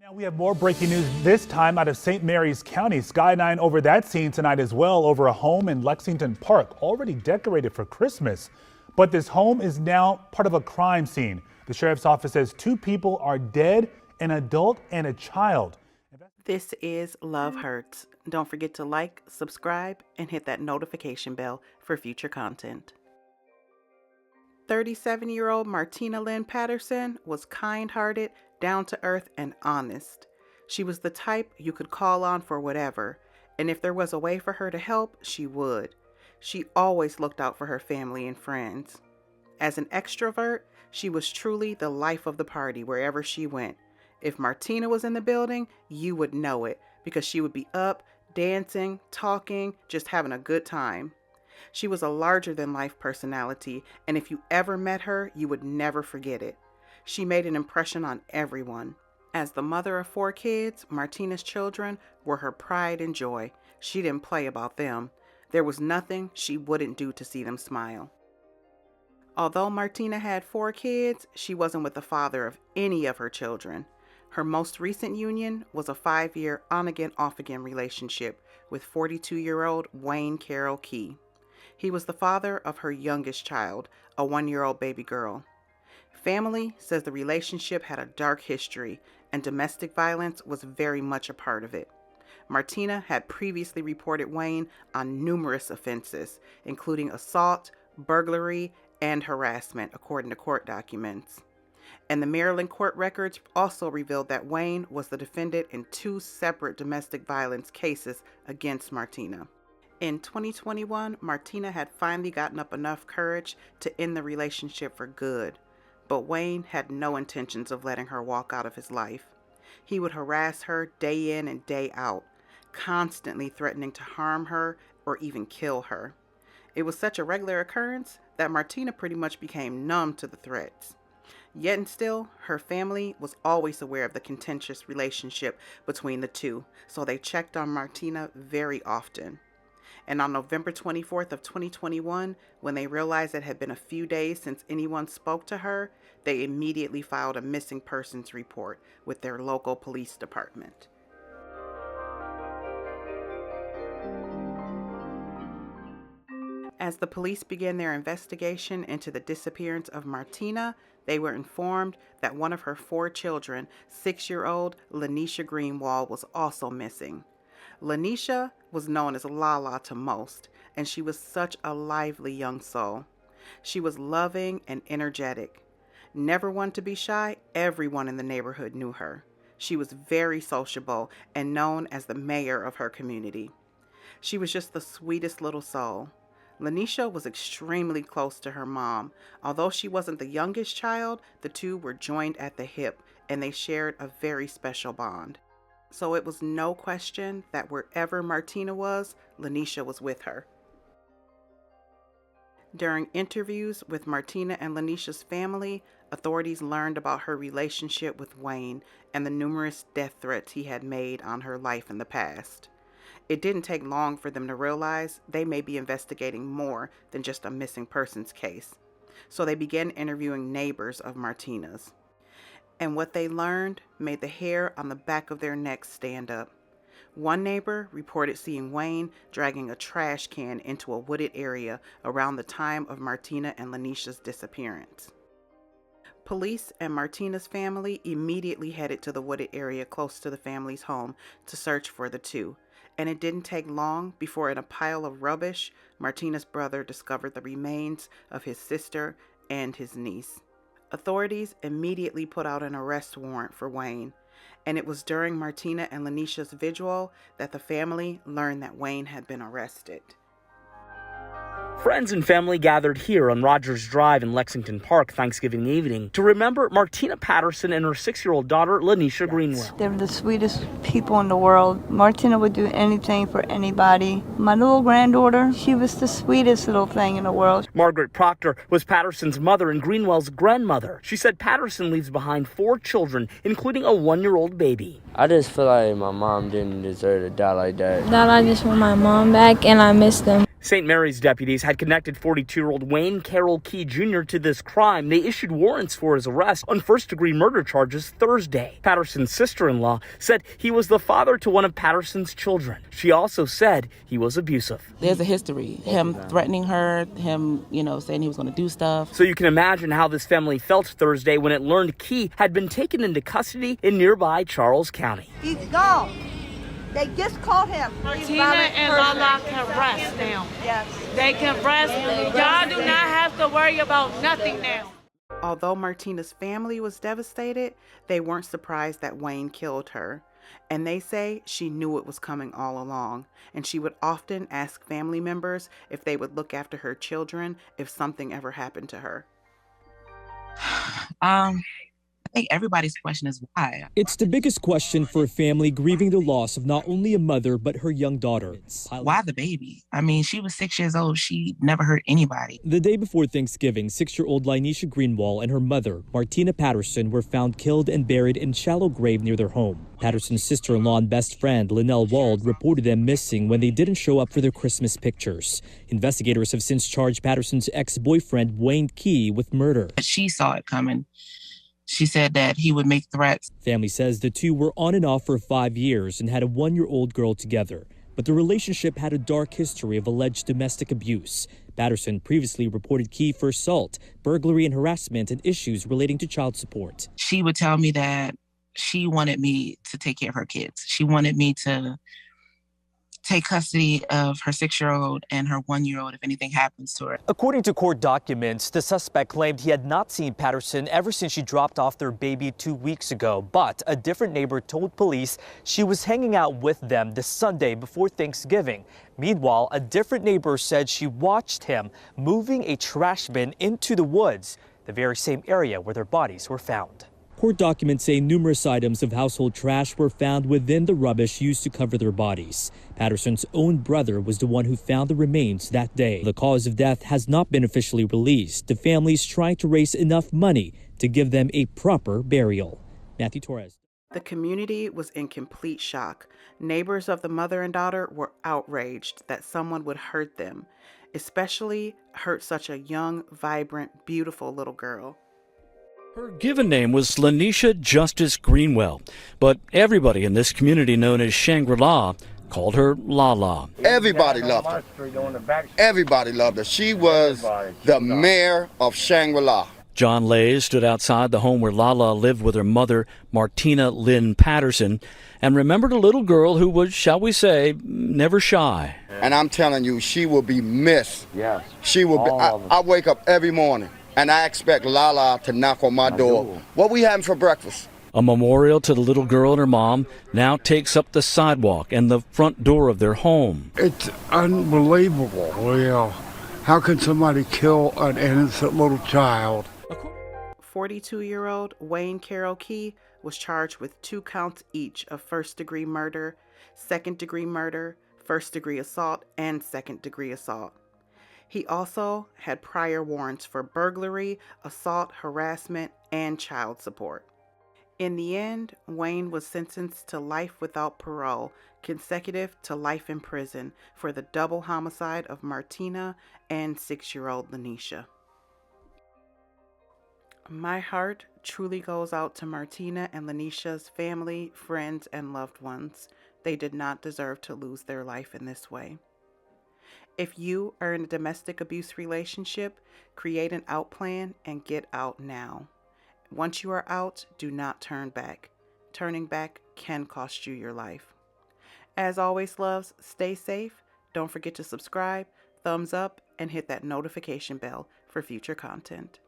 Now we have more breaking news, this time out of St. Mary's County. Sky 9 over that scene tonight as well, over a home in Lexington Park, already decorated for Christmas. But this home is now part of a crime scene. The sheriff's office says 2 people are dead, an adult and a child. This is Love Hurts. Don't forget to like, subscribe, and hit that notification bell for future content. 37-year-old Martina Lynn Patterson was kind-hearted, down-to-earth, and honest. She was the type you could call on for whatever, and if there was a way for her to help, she would. She always looked out for her family and friends. As an extrovert, she was truly the life of the party wherever she went. If Martina was in the building, you would know it, because she would be up, dancing, talking, just having a good time. She was a larger-than-life personality, and if you ever met her, you would never forget it. She made an impression on everyone. As the mother of 4 kids, Martina's children were her pride and joy. She didn't play about them. There was nothing she wouldn't do to see them smile. Although Martina had 4 kids, she wasn't with the father of any of her children. Her most recent union was a 5-year on-again, off-again relationship with 42-year-old Wayne Carroll Key. He was the father of her youngest child, a 1-year-old baby girl. Family says the relationship had a dark history, and domestic violence was very much a part of it. Martina had previously reported Wayne on numerous offenses, including assault, burglary, and harassment, according to court documents. And the Maryland court records also revealed that Wayne was the defendant in 2 separate domestic violence cases against Martina. In 2021, Martina had finally gotten up enough courage to end the relationship for good, but Wayne had no intentions of letting her walk out of his life. He would harass her day in and day out, constantly threatening to harm her or even kill her. It was such a regular occurrence that Martina pretty much became numb to the threats. Yet and still, her family was always aware of the contentious relationship between the two, so they checked on Martina very often. And on November 24th of 2021, when they realized it had been a few days since anyone spoke to her, they immediately filed a missing persons report with their local police department. As the police began their investigation into the disappearance of Martina, they were informed that one of her 4 children, 6-year-old LaLa Greenwald, was also missing. LaLa was known as LaLa to most, and she was such a lively young soul. She was loving and energetic. Never one to be shy, everyone in the neighborhood knew her. She was very sociable and known as the mayor of her community. She was just the sweetest little soul. LaLa was extremely close to her mom. Although she wasn't the youngest child, the 2 were joined at the hip, and they shared a very special bond. So it was no question that wherever Martina was, LaLa was with her. During interviews with Martina and LaLa's family, authorities learned about her relationship with Wayne and the numerous death threats he had made on her life in the past. It didn't take long for them to realize they may be investigating more than just a missing persons case. So they began interviewing neighbors of Martina's. And what they learned made the hair on the back of their necks stand up. One neighbor reported seeing Wayne dragging a trash can into a wooded area around the time of Martina and LaLa's disappearance. Police and Martina's family immediately headed to the wooded area close to the family's home to search for the 2. And it didn't take long before, in a pile of rubbish, Martina's brother discovered the remains of his sister and his niece. Authorities immediately put out an arrest warrant for Wayne, and it was during Martina and LaLa's vigil that the family learned that Wayne had been arrested. Friends and family gathered here on Rogers Drive in Lexington Park Thanksgiving evening to remember Martina Patterson and her 6-year-old daughter, LaLa Greenwald. They're the sweetest people in the world. Martina would do anything for anybody. My little granddaughter, she was the sweetest little thing in the world. Margaret Proctor was Patterson's mother and Greenwald's grandmother. She said Patterson leaves behind 4 children, including a 1-year-old baby. I just feel like my mom didn't deserve to die like that. I just want my mom back, and I miss them. St. Mary's deputies had connected 42-year-old Wayne Carroll Key Jr. to this crime. They issued warrants for his arrest on first-degree murder charges Thursday. Patterson's sister-in-law said he was the father to one of Patterson's children. She also said he was abusive. There's a history. Him threatening her, him, saying he was going to do stuff. So you can imagine how this family felt Thursday when it learned Key had been taken into custody in nearby Charles County. He's gone. They just caught him. Martina and LaLa can rest now. Yes. They can rest. Y'all do not have to worry about nothing now. Although Martina's family was devastated, they weren't surprised that Wayne killed her. And they say she knew it was coming all along. And she would often ask family members if they would look after her children if something ever happened to her. I think everybody's question is why. It's the biggest question for a family grieving the loss of not only a mother, but her young daughter. Why the baby? I mean, she was 6 years old. She never hurt anybody. The day before Thanksgiving, 6-year-old Lynisha Greenwald and her mother, Martina Patterson, were found killed and buried in a shallow grave near their home. Patterson's sister-in-law and best friend, Lynn Wald, reported them missing when they didn't show up for their Christmas pictures. Investigators have since charged Patterson's ex-boyfriend, Wayne Key, with murder. She saw it coming. She said that he would make threats. Family says the two were on and off for 5 years and had a 1-year-old girl together. But the relationship had a dark history of alleged domestic abuse. Patterson previously reported Key for assault, burglary and harassment, and issues relating to child support. She would tell me that she wanted me to take care of her kids. She wanted me to take custody of her 6-year-old and her 1-year-old if anything happens to her. According to court documents, the suspect claimed he had not seen Patterson ever since she dropped off their baby 2 weeks ago. But a different neighbor told police she was hanging out with them the Sunday before Thanksgiving. Meanwhile, a different neighbor said she watched him moving a trash bin into the woods, the very same area where their bodies were found. Court documents say numerous items of household trash were found within the rubbish used to cover their bodies. Patterson's own brother was the one who found the remains that day. The cause of death has not been officially released. The family's trying to raise enough money to give them a proper burial. Matthew Torres. The community was in complete shock. Neighbors of the mother and daughter were outraged that someone would hurt them, especially hurt such a young, vibrant, beautiful little girl. Her given name was Lynisha Justice Greenwell, but everybody in this community known as Shangri-La called her LaLa. Everybody loved her. Everybody loved her. She was the mayor of Shangri-La. John Lled stood outside the home where LaLa lived with her mother, Martina Lynn Patterson, and remembered a little girl who was, shall we say, never shy. And I'm telling you, she will be missed. Yes. She will be. I wake up every morning and I expect LaLa to knock on my door. What we having for breakfast? A memorial to the little girl and her mom now takes up the sidewalk and the front door of their home. It's unbelievable. How can somebody kill an innocent little child? 42-year-old Wayne Carroll Key was charged with 2 counts each of first-degree murder, second-degree murder, first-degree assault, and second-degree assault. He also had prior warrants for burglary, assault, harassment, and child support. In the end, Wayne was sentenced to life without parole, consecutive to life in prison for the double homicide of Martina and 6-year-old Lynisha. My heart truly goes out to Martina and Lynisha's family, friends, and loved ones. They did not deserve to lose their life in this way. If you are in a domestic abuse relationship, create an out plan and get out now. Once you are out, do not turn back. Turning back can cost you your life. As always, loves, stay safe. Don't forget to subscribe, thumbs up, and hit that notification bell for future content.